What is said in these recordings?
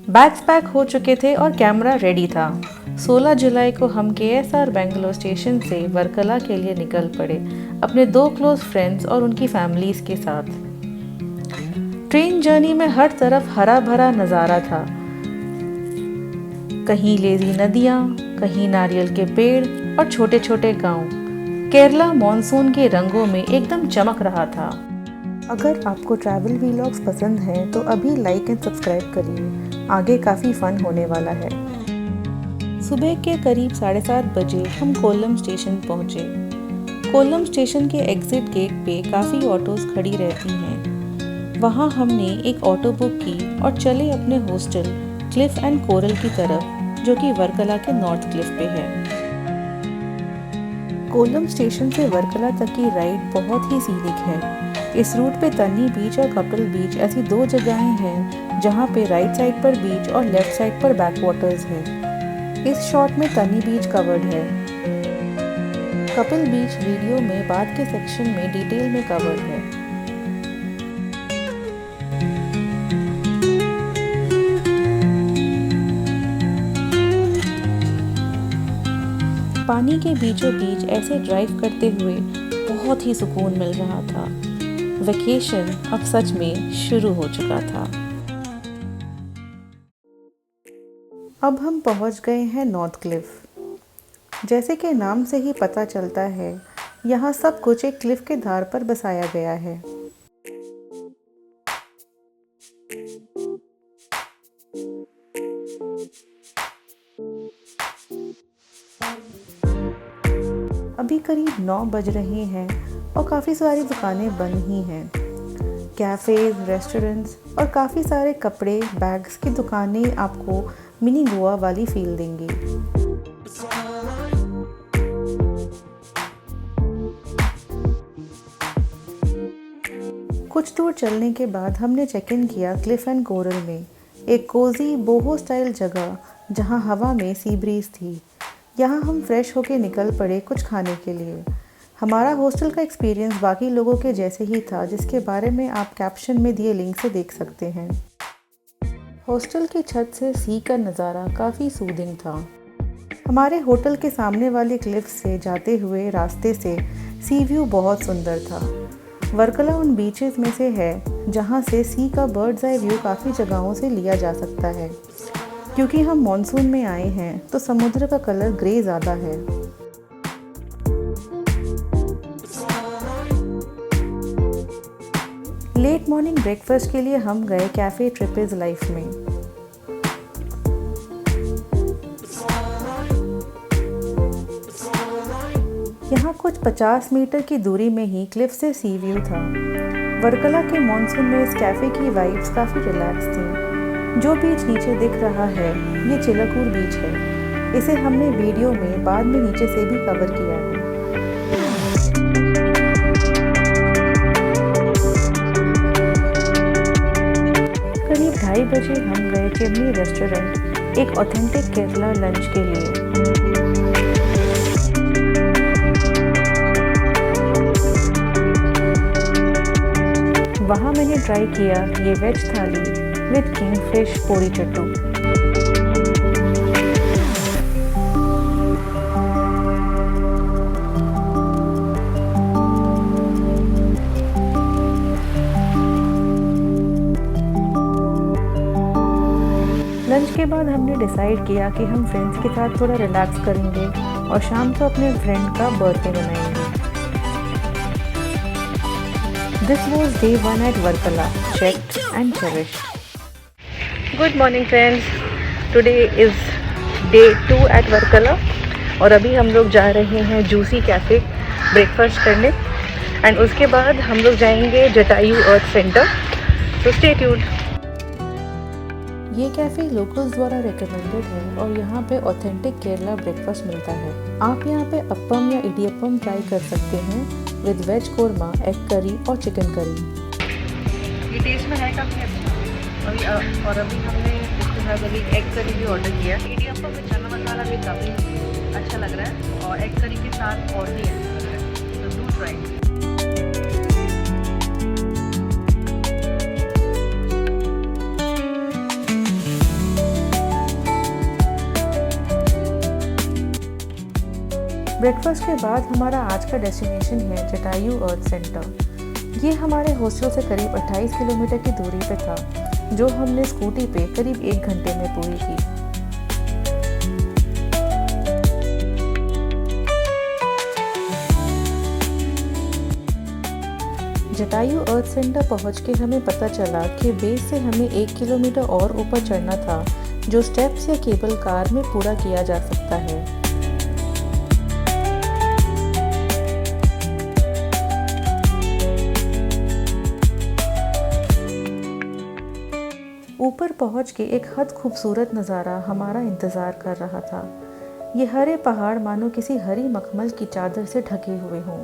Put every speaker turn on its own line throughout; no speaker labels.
Bags pack हो चुके थे और कैमरा रेडी था। 16 जुलाई को हम KSR बेंगलोर स्टेशन से वर्कला के लिए निकल पड़े, अपने 2 क्लोज फ्रेंड्स और उनकी फैमिलीज के साथ। ट्रेन जर्नी में हर तरफ हरा भरा नज़ारा था, कहीं लेज़ी नदियाँ, कहीं नारियल के पेड़ और छोटे छोटे गांव। केरला मॉनसून के रंगों में एकदम चमक रहा था। अगर आपको ट्रैवल वीलॉग्स पसंद हैं तो अभी लाइक एंड सब्सक्राइब करिए, आगे काफ़ी फन होने वाला है। सुबह के करीब 7:30 बजे हम कोल्लम स्टेशन पहुँचे। कोल्लम स्टेशन के एग्जिट गेट पे काफ़ी ऑटोज़ खड़ी रहती हैं। वहाँ हमने एक ऑटो बुक की और चले अपने हॉस्टल क्लिफ एंड कोरल की तरफ, जो कि वर्कला के नॉर्थ क्लिफ पे है। कोल्लम स्टेशन से वर्कला तक की राइड बहुत ही सीनिक है। इस रूट पे तन्नी बीच और कपिल बीच ऐसी 2 जगहें हैं जहाँ पे राइट साइड पर बीच और लेफ्ट साइड पर बैकवाटर्स है। इस शॉट में तन्नी बीच कवर्ड है। कपिल बीच वीडियो में बाद के सेक्शन में डिटेल में कवर्ड है। पानी के बीचों बीच ऐसे ड्राइव करते हुए बहुत ही सुकून मिल रहा था। वेकेशन अब सच में शुरू हो चुका था। अब हम पहुंच गए हैं नॉर्थ क्लिफ। जैसे कि नाम से ही पता चलता है, यहाँ सब कुछ एक क्लिफ के धार पर बसाया गया है। अभी करीब 9 बज रहे हैं और काफ़ी सारी दुकानें बंद ही हैं। कैफ़ेज़, रेस्टोरेंट्स और काफ़ी सारे कपड़े, बैग्स की दुकानें आपको मिनी गोवा वाली फील देंगी। कुछ दूर चलने के बाद हमने चेक इन किया क्लिफ एंड कोरल में, एक कोजी बोहो स्टाइल जगह जहां हवा में सी ब्रीज थी। यहाँ हम फ्रेश होके निकल पड़े कुछ खाने के लिए। हमारा हॉस्टल का एक्सपीरियंस बाकी लोगों के जैसे ही था, जिसके बारे में आप कैप्शन में दिए लिंक से देख सकते हैं। हॉस्टल की छत से सी का नज़ारा काफ़ी सूदिंग था। हमारे होटल के सामने वाले क्लिफ से जाते हुए रास्ते से सी व्यू बहुत सुंदर था। वर्कला उन बीचेस में से है जहाँ से सी का बर्ड्स आई व्यू काफ़ी जगहों से लिया जा सकता है। क्योंकि हम मॉनसून में आए हैं तो समुद्र का कलर ग्रे ज़्यादा है। लेट मॉर्निंग ब्रेकफास्ट के लिए हम गए कैफ़े ट्रिपेज लाइफ में। यहाँ कुछ 50 मीटर की दूरी में ही क्लिफ से सी व्यू था। वर्कला के मॉनसून में इस कैफ़े की वाइब्स काफ़ी रिलैक्स थी। जो बीच नीचे दिख रहा है ये चिलकूर बीच है। इसे हमने वीडियो में बाद में नीचे से भी कवर किया है। करीब 2:30 बजे हम गए चिमनी रेस्टोरेंट एक ऑथेंटिक केरला लंच के लिए। वहाँ मैंने ट्राई किया ये वेज थाली विद किंगफिश पोरी चट्टू। लंच के बाद हमने डिसाइड किया कि हम फ्रेंड्स के साथ थोड़ा रिलैक्स करेंगे और शाम को अपने फ्रेंड का बर्थडे मनाएंगे। This was day 1 at Varkala, checked and cherished. Good morning friends, today is day 2 at Varkala और अभी हम लोग जा रहे हैं जूसी कैफ़े ब्रेकफास्ट करने एंड उसके बाद हम लोग जाएंगे जटायु अर्थ सेंटर। So stay tuned. ये कैफ़े लोकल्स द्वारा रिकमेंडेड है और यहाँ पे ऑथेंटिक केरला ब्रेकफास्ट मिलता है। आप यहाँ पे अप्पम या इडियप्पम ट्राई कर सकते हैं with veg korma, egg curry और चिकन करी। ये टेस्ट में है काफ़ी अच्छा। और अभी हमने इसके साथ अभी एग करी भी ऑर्डर किया। इडियप्पम में चना मसाला भी काफ़ी अच्छा लग रहा है और एग करी के साथ और भी अच्छा लग रहा है, तो डू ट्राई। ब्रेकफास्ट के बाद हमारा आज का डेस्टिनेशन है जटायु अर्थ सेंटर। ये हमारे हॉस्टल से करीब 28 किलोमीटर की दूरी पे था, जो हमने स्कूटी पे करीब 1 घंटे में पूरी की। जटायु अर्थ सेंटर पहुंच के हमें पता चला कि बेस से हमें 1 किलोमीटर और ऊपर चढ़ना था, जो स्टेप्स या केबल कार में पूरा किया जा सकता है। ऊपर पहुंच के एक हद खूबसूरत नज़ारा हमारा इंतज़ार कर रहा था। ये हरे पहाड़ मानो किसी हरी मखमल की चादर से ढके हुए हों।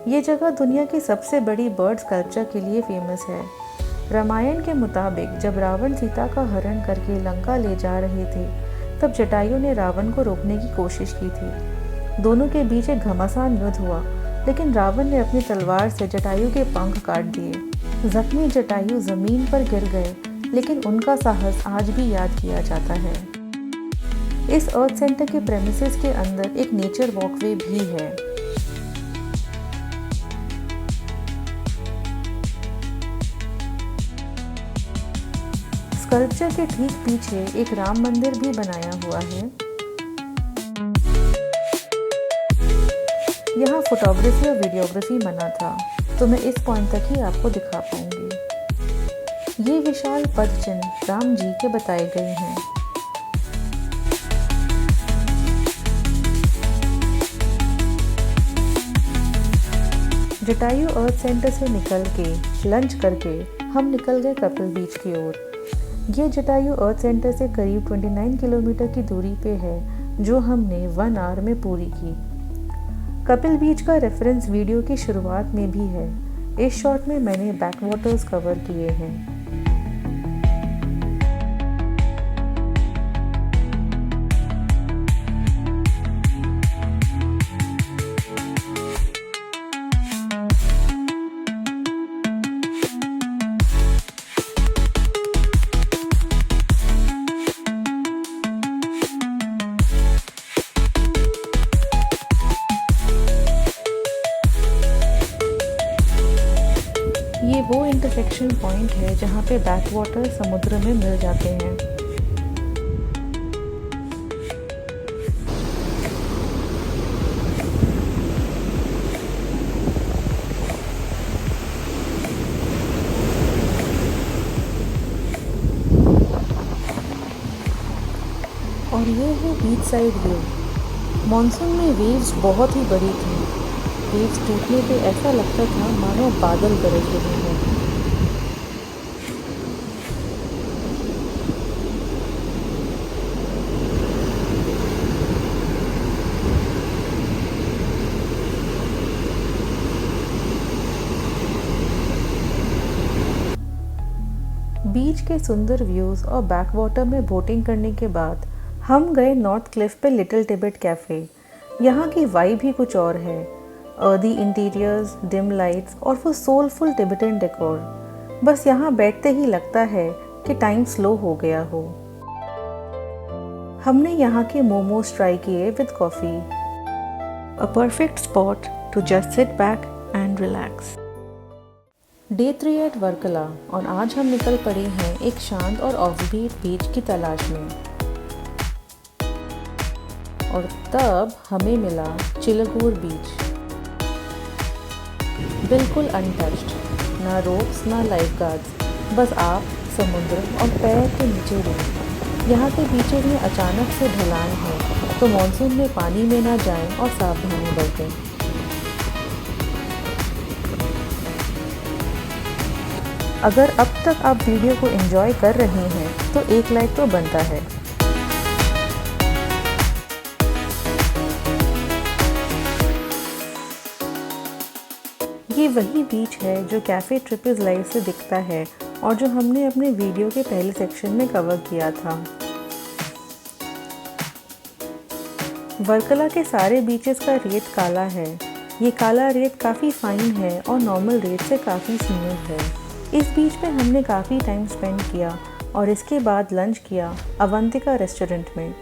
ये जगह दुनिया की सबसे बड़ी बर्ड स्कल्पचर के लिए फेमस है। रामायण के मुताबिक जब रावण सीता का हरण करके लंका ले जा रहे थे, तब जटायु ने रावण को रोकने की कोशिश की थी। दोनों के बीच एक घमासान युद्ध हुआ, लेकिन रावण ने अपनी तलवार से जटायु के पंख काट दिए। जख्मी जटायु जमीन पर गिर गए, लेकिन उनका साहस आज भी याद किया जाता है। इस अर्थ सेंटर के प्रेमिसेस के अंदर एक नेचर वॉकवे भी है। स्कल्पचर के ठीक पीछे एक राम मंदिर भी बनाया हुआ है। यहाँ फोटोग्राफी और वीडियोग्राफी मना था, तो मैं इस पॉइंट तक ही आपको दिखा पाऊंगी। ये विशाल पद चिन्ह राम जी के बताए गए हैं। जटायु अर्थ सेंटर से निकल के लंच करके हम निकल गए कपिल बीच की ओर। ये जटायु अर्थ सेंटर से करीब 29 किलोमीटर की दूरी पे है, जो हमने 1 आवर में पूरी की। कपिल बीच का रेफरेंस वीडियो की शुरुआत में भी है। इस शॉट में मैंने बैकवाटर्स कवर किए हैं। ये वो इंटरसेक्शन पॉइंट है जहाँ पे बैकवाटर समुद्र में मिल जाते हैं। और ये है बीच साइड व्यू। मॉनसून में वेव्स बहुत ही बड़ी थी। वेव्स टूटने पे ऐसा लगता था मानो बादल गरज रहे हैं। बीच के सुंदर व्यूज़ और बैकवाटर में बोटिंग करने के बाद हम गए नॉर्थ क्लिफ पे लिटिल टिबेट कैफ़े। यहाँ की वाइब ही कुछ और है। अर्दी इंटीरियर्स, डिम लाइट्स और वो सोलफुल टिबेटन डेकोर। बस यहाँ बैठते ही लगता है कि टाइम स्लो हो गया हो। हमने यहाँ के मोमोज ट्राई किए with coffee. A perfect spot to just sit back and relax. Day 3 at Varkala और आज हम निकल पड़े हैं एक शांत और ऑफबीट बीच की तलाश में। और तब हमें मिला चिलगूर बीच। बिल्कुल अनटच्ड, ना रोप्स ना लाइफ गार्ड्स, बस आप, समुद्र और पैर के नीचे रूम। यहाँ के बीचेस में अचानक से ढलान है, तो मॉनसून में पानी में ना जाएं और सावधानी बरतें। अगर अब तक आप वीडियो को एंजॉय कर रहे हैं तो एक लाइक तो बनता है। ये वही बीच है जो कैफ़े ट्रिपल्स लाइव से दिखता है और जो हमने अपने वीडियो के पहले सेक्शन में कवर किया था। वर्कला के सारे बीचेस का रेत काला है। ये काला रेत काफ़ी फाइन है और नॉर्मल रेत से काफ़ी स्मूथ है। इस बीच पे हमने काफ़ी टाइम स्पेंड किया और इसके बाद लंच किया अवंतिका रेस्टोरेंट में।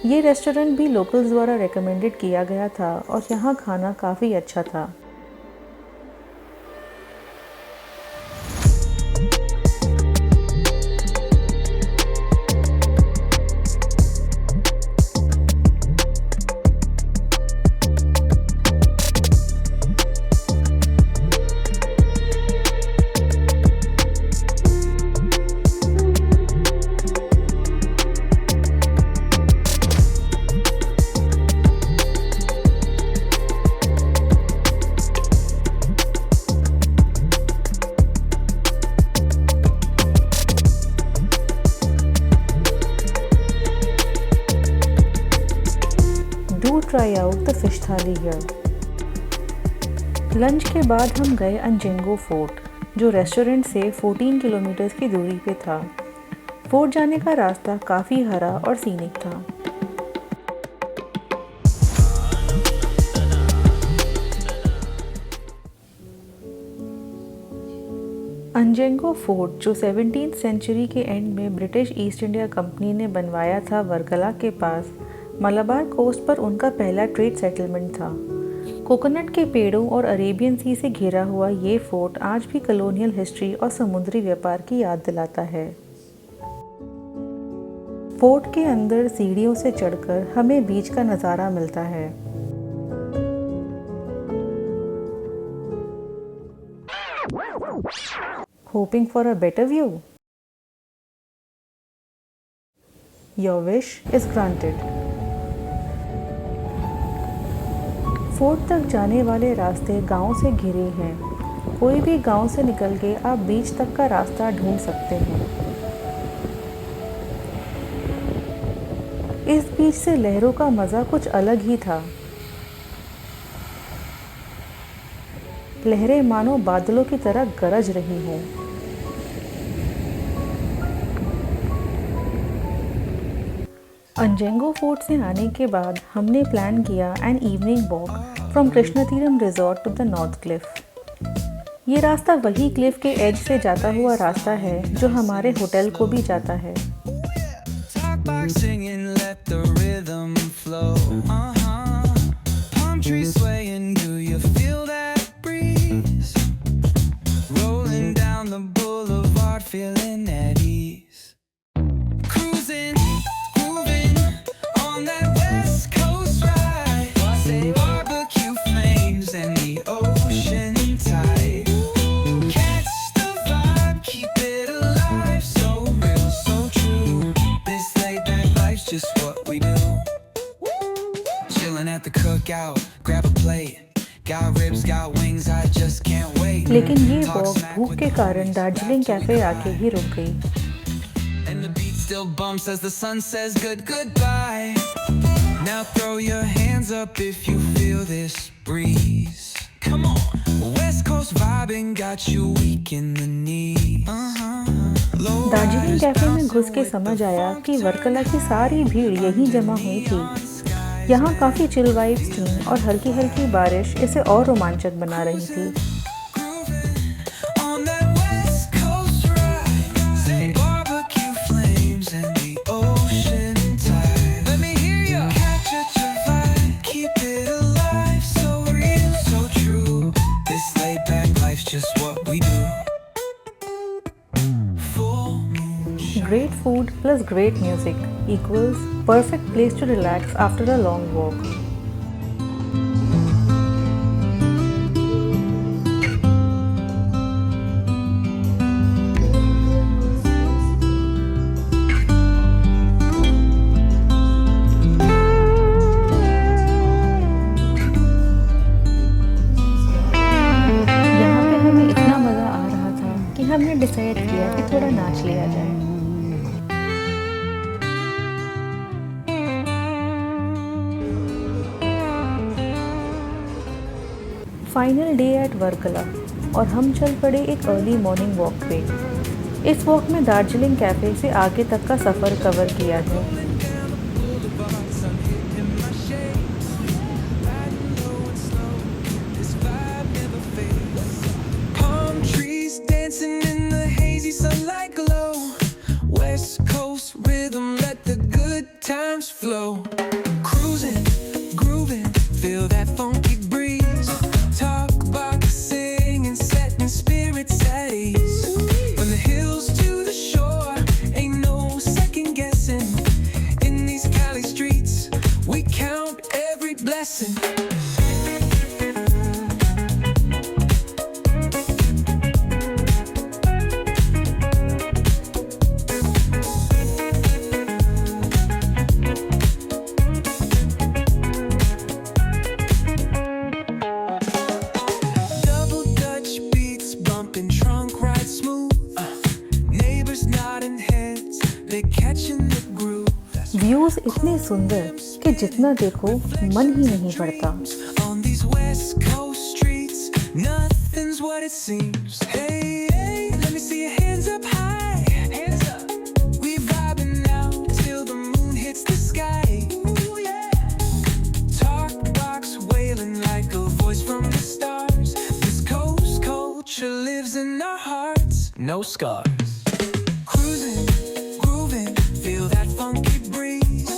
ये रेस्टोरेंट भी लोकल्स द्वारा रिकमेंडेड किया गया था और यहाँ खाना काफ़ी अच्छा था। Do try out the fish थाली here। लंच के बाद हम गए अंजेंगो फोर्ट, जो रेस्टोरेंट से 14 किलोमीटर की दूरी पे था। फोर्ट जाने का रास्ता काफ़ी हरा और सीनिक था। अंजेंगो फोर्ट, जो 17th सेंचुरी के एंड में ब्रिटिश ईस्ट इंडिया कंपनी ने बनवाया था वर्कला के पास, मलाबार कोस्ट पर उनका पहला ट्रेड सेटलमेंट था। कोकोनट के पेड़ों और अरेबियन सी से घिरा हुआ ये फोर्ट आज भी कॉलोनियल हिस्ट्री और समुद्री व्यापार की याद दिलाता है। फोर्ट के अंदर सीढ़ियों से चढ़कर हमें बीच का नज़ारा मिलता है। Hoping for a better view? Your wish is granted. Fort तक जाने वाले रास्ते गांव से घिरे हैं। कोई भी गांव से निकल के आप बीच तक का रास्ता ढूंढ सकते हैं। इस बीच से लहरों का मज़ा कुछ अलग ही था। लहरें मानो बादलों की तरह गरज रही हों। अंजेंगो फोर्ट से आने के बाद हमने प्लान किया an evening walk from Krishnateeram resort to the north cliff. ये रास्ता वही क्लिफ के एज से जाता हुआ रास्ता है जो हमारे होटल को भी जाता है। लेकिन ये वॉक भूख के कारण दार्जिलिंग कैफे आके ही रुक गई। दार्जिलिंग कैफे में घुस के समझ आया कि वर्कला की सारी भीड़ यहीं जमा हुई थी। यहाँ काफ़ी चिल वाइब्स थीं और हल्की हल्की बारिश इसे और रोमांचक बना रही थी। Great food plus great music equals perfect place to relax after a long walk. यहाँ पे हमें इतना मज़ा आ रहा था कि हमने डिसाइड किया कि थोड़ा नाच लिया जाए। फाइनल डे एट वर्कला और हम चल पड़े एक अर्ली मॉर्निंग वॉक पे। इस वॉक में दार्जिलिंग कैफ़े से आगे तक का सफ़र कवर किया है।
West Coast rhythm, let the good times flow. Cruising, grooving, feel that funky breeze. Talk boxing and setting spirits at ease. From the hills to the shore, ain't no second guessing. In these Cali streets, we count every blessing. Double Dutch beats bumping, trunk ride smooth. Neighbors nodding heads, they catching the groove.
Views इतने सुंदर कि जितना देखो मन ही नहीं भरता।
On these West Coast streets, nothing's what it seems. Hey, hey, let me see your hands up high. Hands up. We vibing now till the moon hits the sky. Ooh, yeah. Talk box wailing like a voice from the stars. This coast culture lives in our hearts. No scars. Cruising, grooving, feel that funky breeze.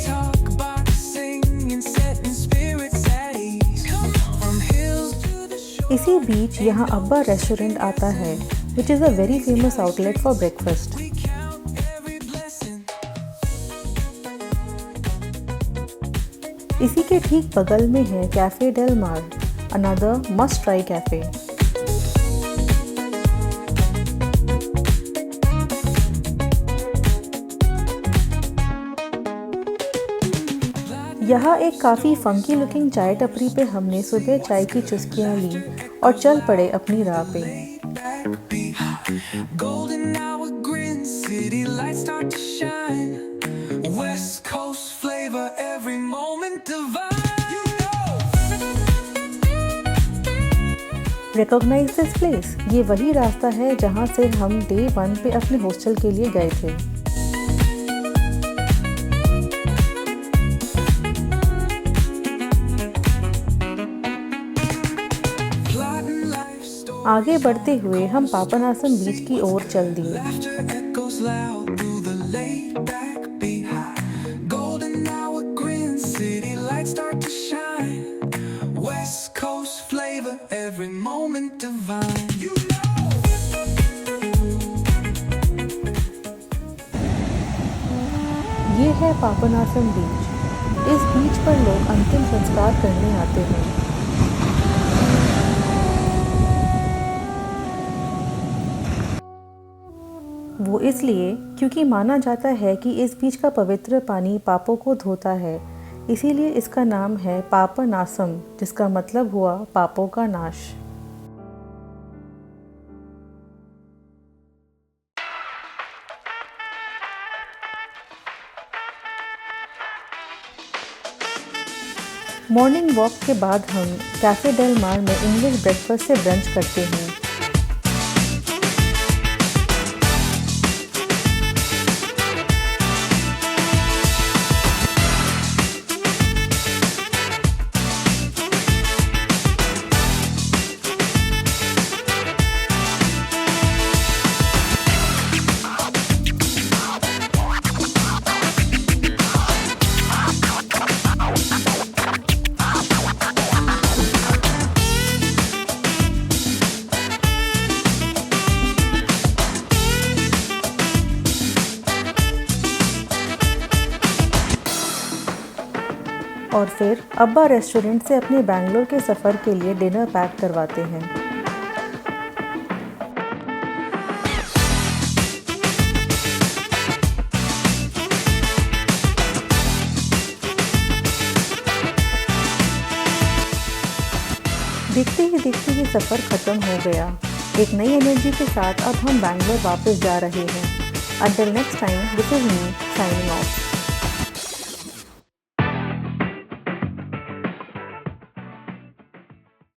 Talk boxing and setting spirits at ease. From hills to the shore.
इसी बीच यहाँ अब्बा restaurant आता है, which is a very famous outlet for breakfast.
We count every blessing.
इसी के ठीक बगल में है कैफे डेल मार, अनदर मस्ट ट्राई कैफे। यहाँ एक काफ़ी फंकी लुकिंग चाय टपरी पे हमने सुबह चाय की चुस्कियाँ ली और चल पड़े अपनी राह पे।
Back beat. Golden hour grin, city lights start to shine. West Coast flavor, every moment divine. You know.
Recognise this place, ये वही रास्ता है जहाँ से हम डे 1 पे अपने हॉस्टल के लिए गए थे।
Plotting life story.
आगे बढ़ते हुए हम पापनासम बीच की ओर चल दिए।
Laughter echoes loud through the laid back beat. Golden hour grin, city lights start to shine. West Coast flavor, every moment divine. You know.
ये है पापनासम बीच। इस बीच पर लोग अंतिम संस्कार करने आते हैं। वो इसलिए क्योंकि माना जाता है कि इस बीच का पवित्र पानी पापों को धोता है, इसीलिए इसका नाम है पापनासम, जिसका मतलब हुआ पापों का नाश। मॉर्निंग वॉक के बाद हम कैफे डेल मार में इंग्लिश ब्रेकफास्ट से ब्रंच करते हैं। और फिर अब्बा रेस्टोरेंट से अपने बैंगलोर के सफ़र के लिए डिनर पैक करवाते हैं। देखते ही सफ़र ख़त्म हो गया। एक नई एनर्जी के साथ अब हम बैंगलोर वापस जा रहे हैं। Until next time, this is me signing off.